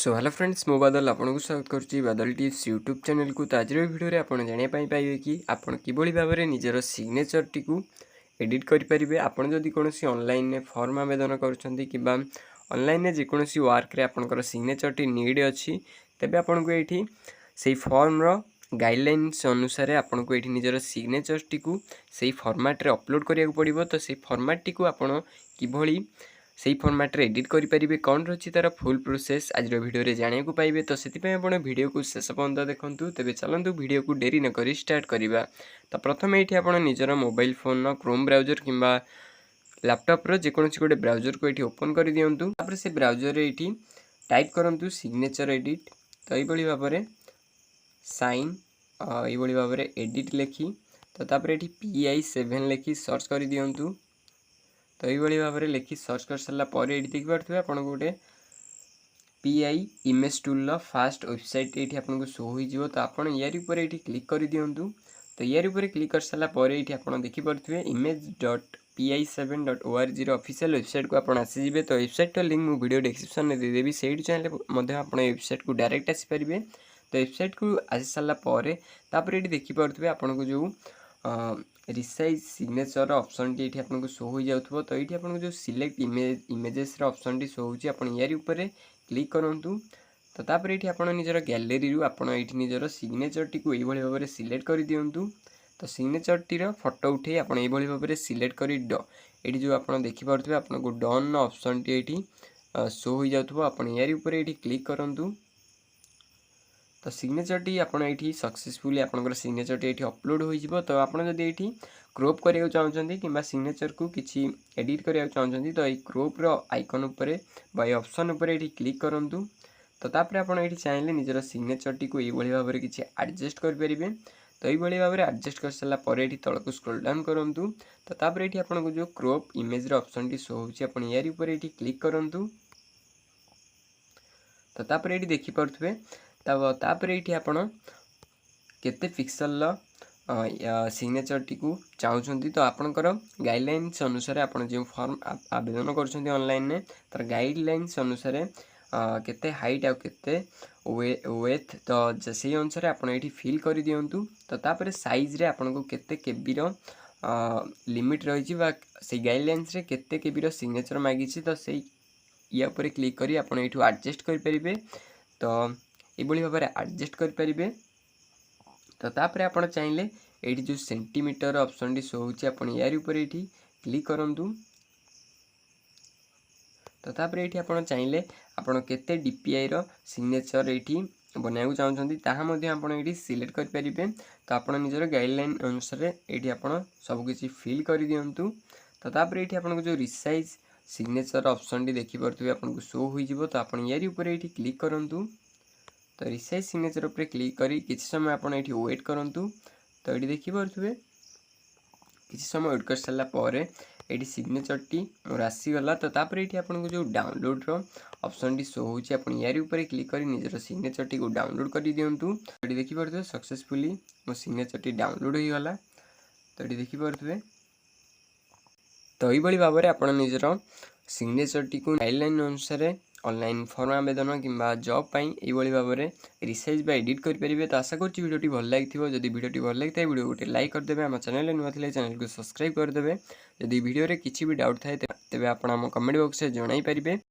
So hello friends मो बादल आपन को स्वागत करुच्ची बादल टिप्स यूट्यूब चैनल को। तो आज वीडियो रे आपन जानिया पाइबे कि आपन किभली भाव में निजर सिग्नेचर टी को एडिट करेंगे। आपन जदि कोनोसी ऑनलाइन ने फॉर्म आवेदन करुछंती कि ऑनलाइन ने जेकोसी वर्क रे आपनकर सिग्नेचर टी नीड अछि तेबे आपन को एठी सेही फॉर्म रो गाइडलाइंस अनुसार आपन को एठी निजर सिग्नेचर टी को सेही फॉर्मेट रे अपलोड करिया पड़िबो। तो सेही फॉर्मेट टी को आपन किभली से फॉर्मेट रे एडिट करेंगे कौन रही तार फुल प्रोसेस आज वीडियो रे जानिया को पाइबे। तो से वीडियो को शेष पर्यंत देखूँ। तेज चलतु वीडियो को डेरी न करी स्टार्ट करवा। तो प्रथम ये आप निजर मोबाइल फोन क्रोम ब्राउजर किंबा लैपटॉप रो जेकोसी गोटे ब्राउजर को ये ओपन कर दिंतु। से ब्राउजर ये टाइप करूँ सिग्नेचर एडिट। तो ये भाव में साइन ये भाव में एडिट लिखी तो ये PI7 लिखी सर्च कर दिंतु। तो ये भाव में लिखि सर्च कर सारापर ये देखिए आप गोटे PI image tool fast website ये आपको शो हो। तो आप यार ये क्लिक कर दिंतु। तो यार क्लिक कर सारापर ये आप देखिपे image.pi7.org ऑफिशियल वेबसाइट को आप आसीजे। तो वेबसाइट लिंक मुझे वीडियो डिस्क्रिप्शन में देदेवी से चैनल आप वेबसाइट को डायरेक्ट आसीपारे। तो वेबसाइट को आसी सारापर ये देखिपे आपको जो रिसाइज सिग्नेचर ऑप्शन टी आपको शो हो जाउथबो। तो ये आपको जो select images option T show होची आपण यार ऊपर क्लिक करंतु। तो तापर ये आप निजर गैलरी रु आप निजर सिग्नेचर टी को ये भाव में सिलेक्ट कर दिंतु। तो सिग्नेचर टी फोटो उठे आप ये भाव में सिलेक्ट कर ये जो आप देखिपे आपको डन ऑप्शन टी ये शो हो जाउथबो। आप यार ऊपर ये क्लिक करंतु। तो सिग्नेचर टी आप सक्सेसफुली आपंकर सिग्नेचर टी अपलोड हो। तो आप जब क्रोप करने चाहते कि सिग्नेचर को किसी एडिट करने चाहते तो ये क्रोप आइकन उपर ऑप्शन उपर ये क्लिक करूँ। तो तापर आप चाहिए निजर सिग्नेचर टी को ये भाव में किसी एडजस्ट करेंगे। तो ये भाव में एडजस्ट कर सारापर ये तलक स्क्रॉल डाउन करूँ। तो तापर ये आपको जो crop image option T show हो यार ऊपर ये क्लिक करूँ। तो तापर ये देखिपे तापर ये आपण केते पिक्सल सिग्नेचर टी को चाहते। तो आपणकर गाइडलाइंस अनुसार आप जो फॉर्म आवेदन कर ऑनलाइन ने तार गाइडलाइंस अनुसार केते हाइट आउ केते वेथ तो से अनुसार आप फिल कर दिंतु। तो तापर साइज रे आपन को केते केबी लिमिट रही से गाइडलाइंस रे केते केबी सिग्नेचर मागी। तो से या ऊपर क्लिक करी आप एडजस्ट करेंगे। तो ये भाव में एडजस्ट करेंगे। तो तापर आप चाहिए ये जो सेंटीमीटर ऑप्शन टी शो हो यार ऊपर ये क्लिक करूँ। तो तापर ये आप चाहिए आप केते DPI सिग्नेचर ये बनाया चाहते आप सिलेक्ट करेंगे। तो आप निजर गाइडलाइन अनुसार ये आप सबकि फिल कर दिंतु। तो तापर ये आपको जो रिसाइज सिग्नेचर ऑप्शन टी देखिपे आपको शो हो। तो आप यार ऊपर ये क्लिक करूँ। तो रिसाइज सिग्नेचर उपर क्लिक करी किसी समय आप वेट करूँ। तो ये देखिपे किसी समय वेट कर सारापर ये सिग्नेचर टी मोर आसीगला। तो तापर ये आपको जो डाउनलोड ऑप्शन टी शो हो यार ऊपर क्लिक कर निजर सिग्नेचर टी को डाउनलोड कर दिंतु। ये देखिपे सक्सेसफुली मो सिग्नेचर टी डाउनलोड हो गला। तो ये देखिपे तो ये भाव में आप निजर सिग्नेचर टी को गाइडलाइन अनुसार ऑनलाइन फॉर्म आवेदन किंबा जॉब पाई ये भाव में रिसाइज एडिट करेंगे। तो आशा करुँच वीडियो भल लगी। जदि वीडियो भल लगी वीडियो गोटे लाइक करदे। आम चैनल नुआ थे चैनल को सब्सक्राइब करदे। जदि वीडियो रे किसी भी डाउट थाए तेज आप कमेंट बॉक्स में जन पारे।